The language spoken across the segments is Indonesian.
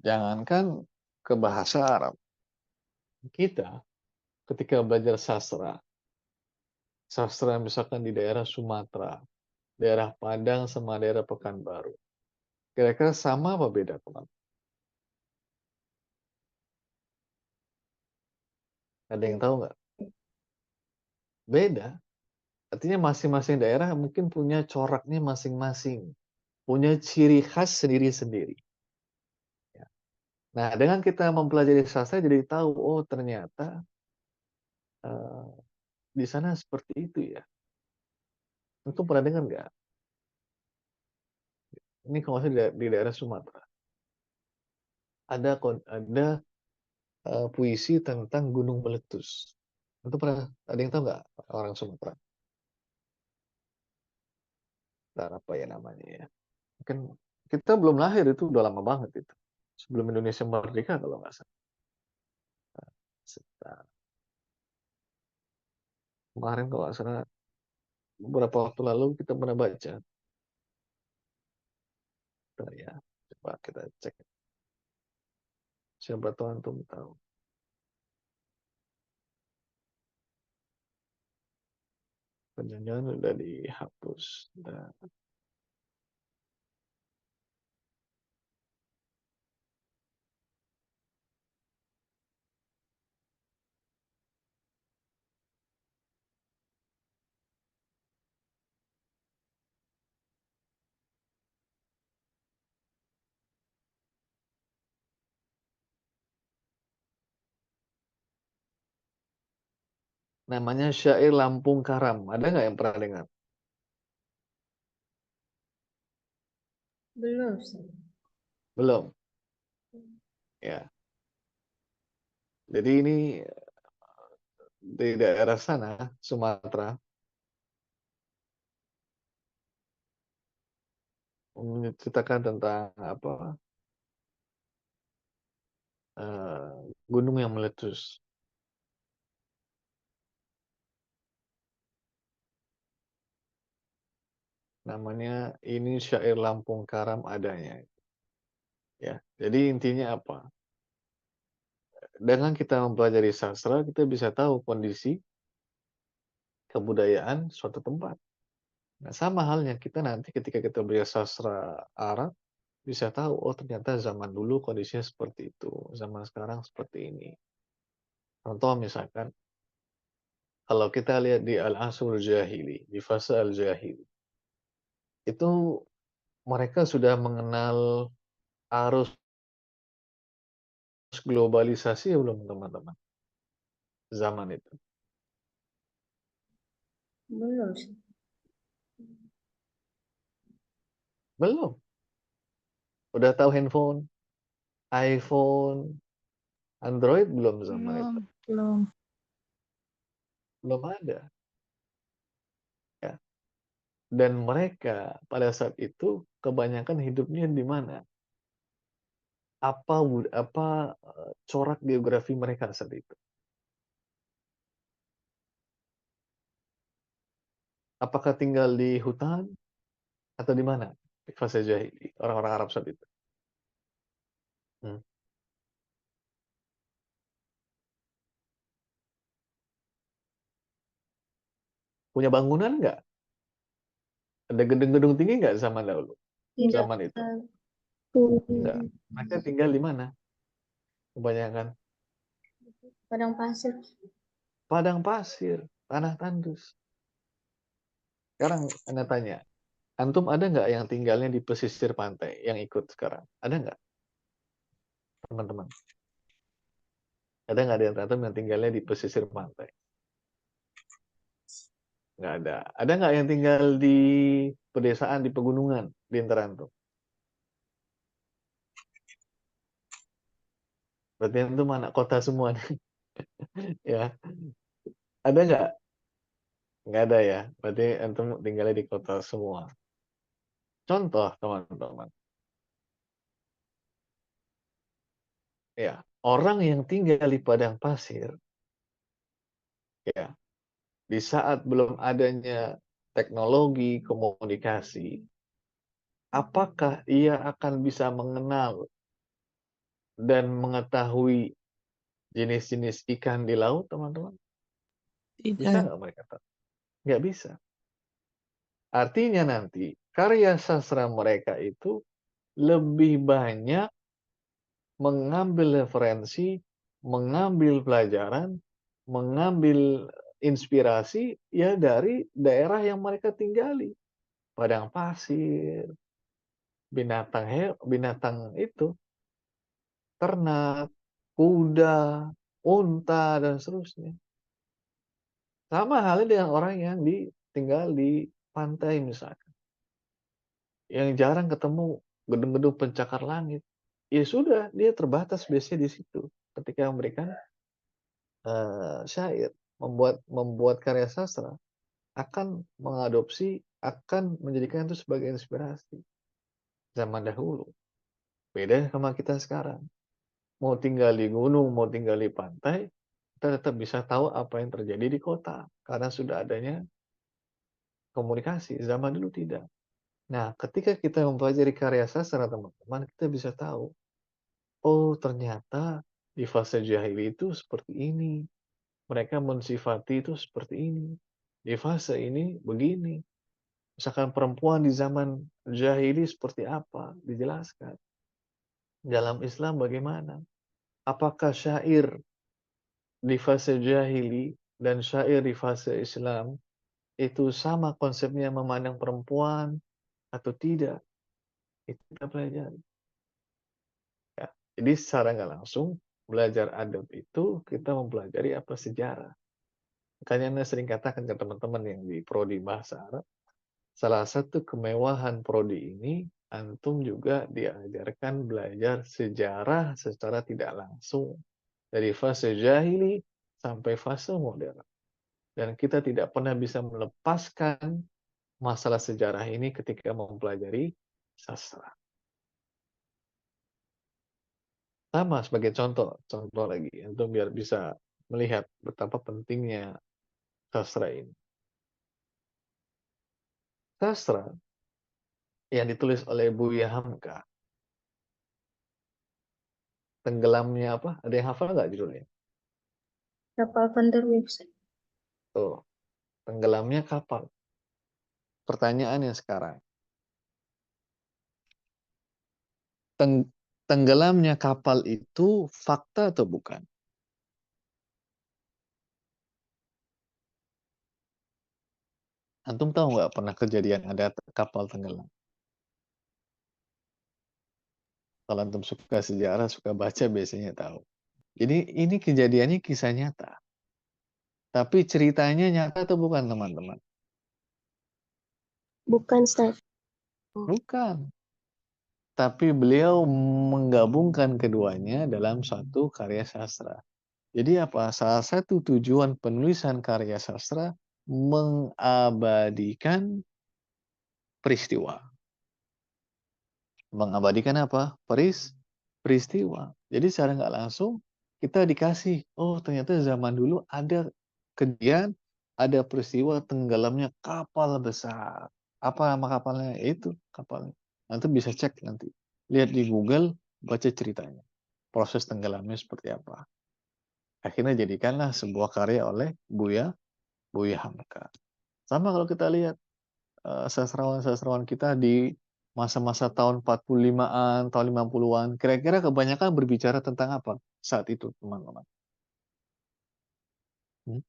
Jangankan ke bahasa Arab, kita ketika belajar sastra misalkan di daerah Sumatera, daerah Padang sama daerah Pekanbaru, kira-kira sama apa beda, teman? Ada yang tahu nggak? Beda. Artinya masing-masing daerah mungkin punya coraknya masing-masing, punya ciri khas sendiri-sendiri. Ya. Nah, dengan kita mempelajari sastra jadi tahu, oh ternyata eh, di sana seperti itu ya. Itu pernah dengar nggak? Ini kalau nggak salah di daerah Sumatera. Ada puisi tentang gunung meletus. Itu pernah ada yang tahu nggak orang Sumatera? Dan apa ya namanya ya? Mungkin kita belum lahir itu udah lama banget itu. Sebelum Indonesia merdeka kalau nggak salah. Sekitar kemarin kalau nggak salah beberapa waktu lalu kita pernah baca. Bentar ya, coba kita cek. Siapa tahu antum tahu. Jangan-jangan udah dihapus. Nah, namanya syair Lampung Karam. Ada nggak yang pernah dengar? Belum sih. Belum. Ya. Jadi ini di daerah sana, Sumatera, menceritakan tentang apa gunung yang meletus. Namanya ini syair Lampung Karam adanya. Ya, jadi intinya apa? Dengan kita mempelajari sastra, kita bisa tahu kondisi kebudayaan suatu tempat. Nah, sama halnya kita nanti ketika kita belajar sastra Arab, bisa tahu, oh ternyata zaman dulu kondisinya seperti itu, zaman sekarang seperti ini. Contoh misalkan, kalau kita lihat di Al-Asrul Jahili, di fase Al-Jahili, itu mereka sudah mengenal arus globalisasi ya belum teman-teman? Zaman itu. Belum sih. Belum. Udah tahu handphone, iPhone, Android belum zaman itu. Belum, belum. Belum ada. Ya. Dan mereka pada saat itu kebanyakan hidupnya di mana? Apa corak geografi mereka saat itu? Apakah tinggal di hutan atau di mana? Di fase jahili, orang-orang Arab saat itu. Hmm. Punya bangunan nggak? Ada gedung-gedung tinggi nggak zaman dahulu? Tidak Zaman itu? tahu. Enggak. Mereka tinggal di mana? Kebanyakan Padang pasir. padang pasir, tanah tandus. Sekarang Anda tanya, antum ada nggak yang tinggalnya di pesisir pantai yang ikut sekarang? Ada nggak, teman-teman? Ada nggak di antara antum yang tinggalnya di pesisir pantai? Nggak ada. Ada nggak yang tinggal di pedesaan, di pegunungan di antara antum? Berarti antum mana kota semua nih. Ya, ada nggak? Nggak ada ya. Berarti antum tinggalnya di kota semua. Contoh, teman-teman. Ya, orang yang tinggal di padang pasir, ya, di saat belum adanya teknologi komunikasi, apakah ia akan bisa mengenal dan mengetahui jenis-jenis ikan di laut, teman-teman? Bisa Tidak. nggak mereka tahu? Nggak bisa. Artinya nanti karya sastra mereka itu lebih banyak mengambil referensi, mengambil pelajaran, mengambil inspirasi ya dari daerah yang mereka tinggali. Padang pasir, binatang itu, ternak, kuda, unta, dan seterusnya. Sama halnya dengan orang yang tinggal di pantai misalkan, yang jarang ketemu gedung-gedung pencakar langit. Ya sudah, dia terbatas biasanya di situ ketika memberikan syair, membuat karya sastra, akan mengadopsi, akan menjadikan itu sebagai inspirasi. Zaman dahulu, beda sama kita sekarang. Mau tinggal di gunung, mau tinggal di pantai, kita tetap bisa tahu apa yang terjadi di kota, karena sudah adanya komunikasi. Zaman dulu tidak. Nah, ketika kita mempelajari karya sastra, teman-teman, kita bisa tahu, oh ternyata di fase jahili itu seperti ini. Mereka mensifati itu seperti ini. Di fase ini begini. Misalkan perempuan di zaman jahili seperti apa, dijelaskan. Dalam Islam bagaimana? Apakah syair di fase jahili dan syair di fase Islam itu sama konsepnya memandang perempuan atau tidak? Itu kita pelajari. Ya. Jadi secara nggak langsung belajar adab itu kita mempelajari apa sejarah. Makanya Anda sering katakan ke teman-teman yang di prodi bahasa Arab, salah satu kemewahan prodi ini, antum juga diajarkan belajar sejarah secara tidak langsung. Dari fase jahili sampai fase modern. Dan kita tidak pernah bisa melepaskan masalah sejarah ini ketika mempelajari sastra. Sama sebagai contoh lagi, untuk biar bisa melihat betapa pentingnya sastra ini. Sastra yang ditulis oleh Buya Hamka, tenggelamnya apa? Ada yang hafal nggak judulnya? Kapal Van der Website. Tuh, tenggelamnya kapal. Pertanyaannya sekarang, tenggelamnya kapal itu fakta atau bukan? Antum tahu nggak pernah kejadian ada kapal tenggelam? Kalau antum suka sejarah, suka baca, biasanya tahu. Jadi ini kejadiannya kisah nyata. Tapi ceritanya nyata atau bukan, teman-teman? Bukan, Ustaz. Bukan. Tapi beliau menggabungkan keduanya dalam satu karya sastra. Jadi apa? Salah satu tujuan penulisan karya sastra mengabadikan peristiwa. Mengabadikan apa? Peristiwa. Jadi secara nggak langsung kita dikasih, oh ternyata zaman dulu ada kejadian, ada peristiwa tenggelamnya kapal besar. Apa nama kapalnya? Itu kapalnya. Nanti bisa cek nanti. Lihat di Google, baca ceritanya. Proses tenggelamnya seperti apa. Akhirnya jadikanlah sebuah karya oleh Buya Hamka. Sama kalau kita lihat sastrawan-sastrawan kita di masa-masa tahun 45-an, tahun 50-an, kira-kira kebanyakan berbicara tentang apa saat itu, teman-teman? Hmm?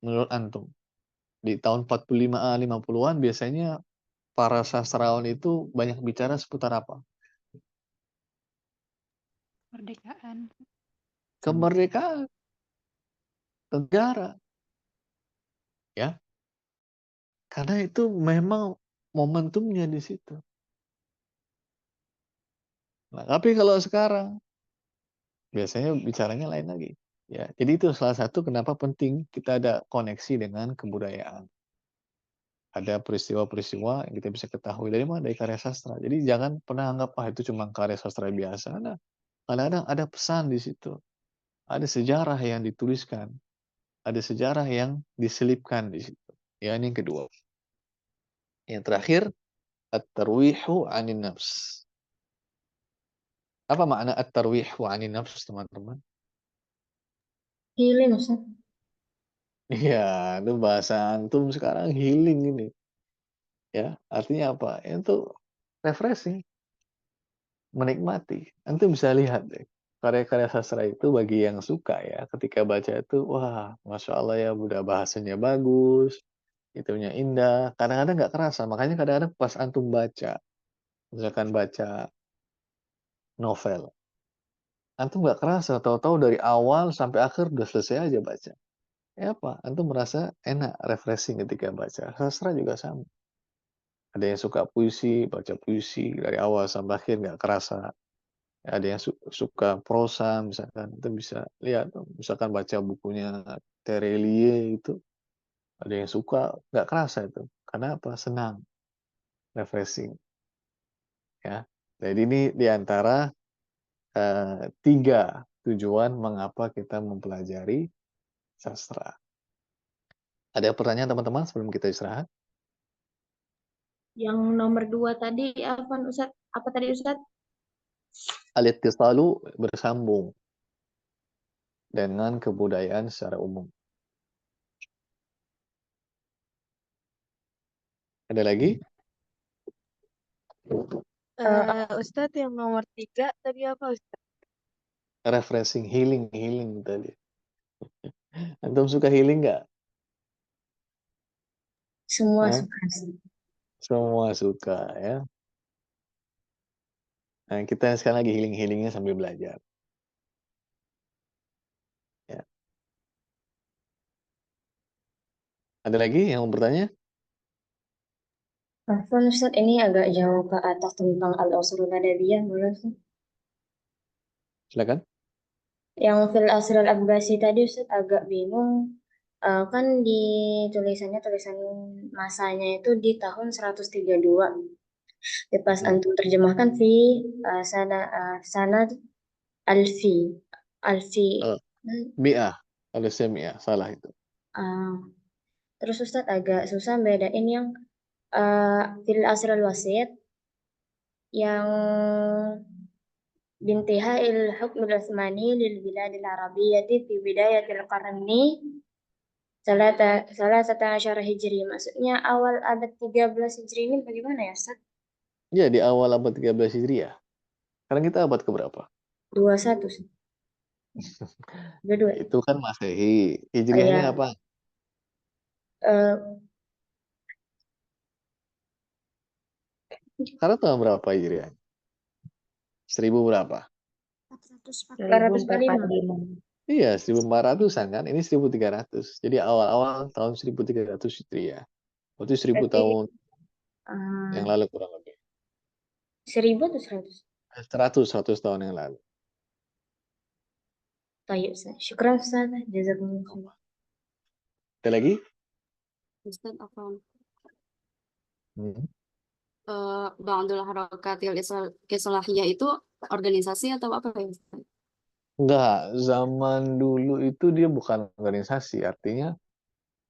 Menurut antum, di tahun 45-an, 50-an biasanya para sastrawan itu banyak bicara seputar apa? Kemerdekaan. Kemerdekaan negara, ya. Karena itu memang momentumnya di situ. Nah, tapi kalau sekarang biasanya bicaranya lain lagi. Ya, jadi itu salah satu kenapa penting kita ada koneksi dengan kebudayaan. Ada peristiwa-peristiwa yang kita bisa ketahui dari mana? Dari karya sastra. Jadi jangan pernah anggap, ah itu cuma karya sastra biasa. Nah, kadang-kadang ada pesan di situ. Ada sejarah yang dituliskan. Ada sejarah yang diselipkan di situ. Ya, ini yang kedua. Yang terakhir, at-tarwihu anin nafs. Apa makna at-tarwih wa anin nafs, teman-teman? Healing, Ustaz. Iya, itu bahasa antum sekarang healing ini. Ya, artinya apa? Itu refreshing, menikmati. Antum bisa lihat deh, karya-karya sastra itu bagi yang suka ya, ketika baca itu, wah, Masya Allah ya, udah bahasanya bagus, itunya indah. Kadang-kadang nggak kerasa, makanya kadang-kadang pas antum baca, misalkan baca novel, antum nggak kerasa, tahu-tahu dari awal sampai akhir udah selesai aja baca. Ya apa? Antum merasa enak, refreshing ketika baca. Sastra juga sama. Ada yang suka puisi, baca puisi dari awal sampai akhir nggak kerasa. Ada yang suka prosa, misalkan itu bisa lihat, misalkan baca bukunya Terelie itu, ada yang suka nggak kerasa itu. Karena apa? Senang, refreshing, ya. Jadi ini diantara tiga tujuan mengapa kita mempelajari sastra. Ada pertanyaan teman-teman sebelum kita istirahat? Yang nomor 2 tadi apa, Ustaz? Apa tadi, Ustaz? Al-ittisalu bersambung dengan kebudayaan secara umum. Ada lagi? Ustadz yang nomor 3 tadi apa Ustadz? Refreshing, healing tadi. Antum suka healing nggak? Semua Hah? suka sih. Semua suka ya. Nah, kita sekarang lagi healing-healingnya sambil belajar. Ya. Ada lagi yang mau bertanya? Afwan, Ustaz, ini agak jauh ke atas tentang al-usulul adabiyah, boleh sih? Silakan. Yang fil asrul abbasi tadi, Ustaz, agak bingung. Kan di tulisan masanya itu di tahun 132. Pas antum terjemahkan fi sanad alfi. Alfi. Oh, mi'ah. Kalau saya mi'ah, salah itu. Uh, Terus Ustaz agak susah bedain yang fil asrul wasit yang بانتهاء الحكم العثماني للبلاد العربية في بداية القرن ثلاثة عشر هجري. Maksudnya awal abad 13 Hijri ini bagaimana ya, Ustaz? Ya, di awal abad 13 Hijriah. Sekarang kita abad keberapa? 21, Ustaz. 22. Itu kan Masehi. Oh Hijriahnya ya, apa? eh, Sekarang tahun berapa Hijriah? 1000 berapa? 445. Iya, 1400-an kan? Ini 1300. Jadi awal-awal tahun 1300 Hijriah. Berarti 1000 Berarti tahun yang eh, lalu kurang lebih. 1000 atau 100? 100 tahun yang lalu. Tayyip, Ustaz. Syukran, Ustaz. Jazakumullah khair. Ada lagi? Ustadz apa? Hmm. Ba'dul Harakatil Islahiyah itu organisasi atau apa ya Ustadz? Enggak, zaman dulu itu dia bukan organisasi. Artinya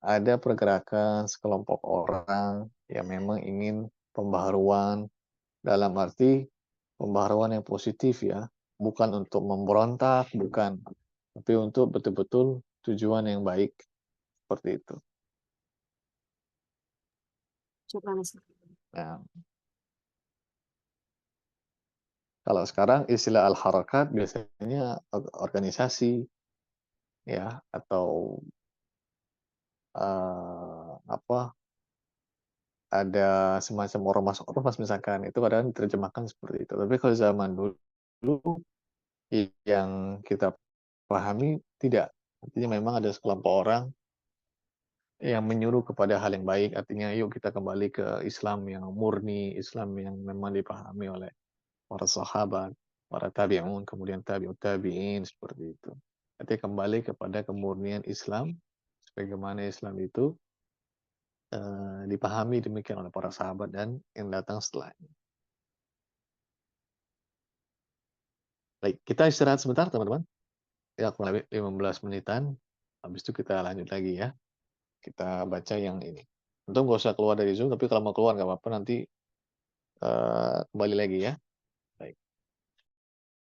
ada pergerakan sekelompok orang yang memang ingin pembaharuan dalam arti pembaharuan yang positif ya. Bukan untuk memberontak, bukan. Tapi untuk betul-betul tujuan yang baik. Seperti itu. Syukran Ustadz. Nah, kalau sekarang istilah al-harakat biasanya organisasi ya atau apa ada semacam ormas misalkan itu kadang diterjemahkan seperti itu. Tapi kalau zaman dulu yang kita pahami tidak. Artinya memang ada sekelompok orang yang menyuruh kepada hal yang baik. Artinya yuk kita kembali ke Islam yang murni, Islam yang memang dipahami oleh para sahabat, para tabi'un, kemudian tabi'ut tabi'in seperti itu. Artinya kembali kepada kemurnian Islam sebagaimana Islam itu dipahami demikian oleh para sahabat dan yang datang setelahnya. Baik, kita istirahat sebentar teman-teman. Ya, kurang lebih 15 menitan. Habis itu kita lanjut lagi ya. Kita baca yang ini. Untung nggak usah keluar dari Zoom, tapi kalau mau keluar nggak apa-apa, nanti kembali lagi ya.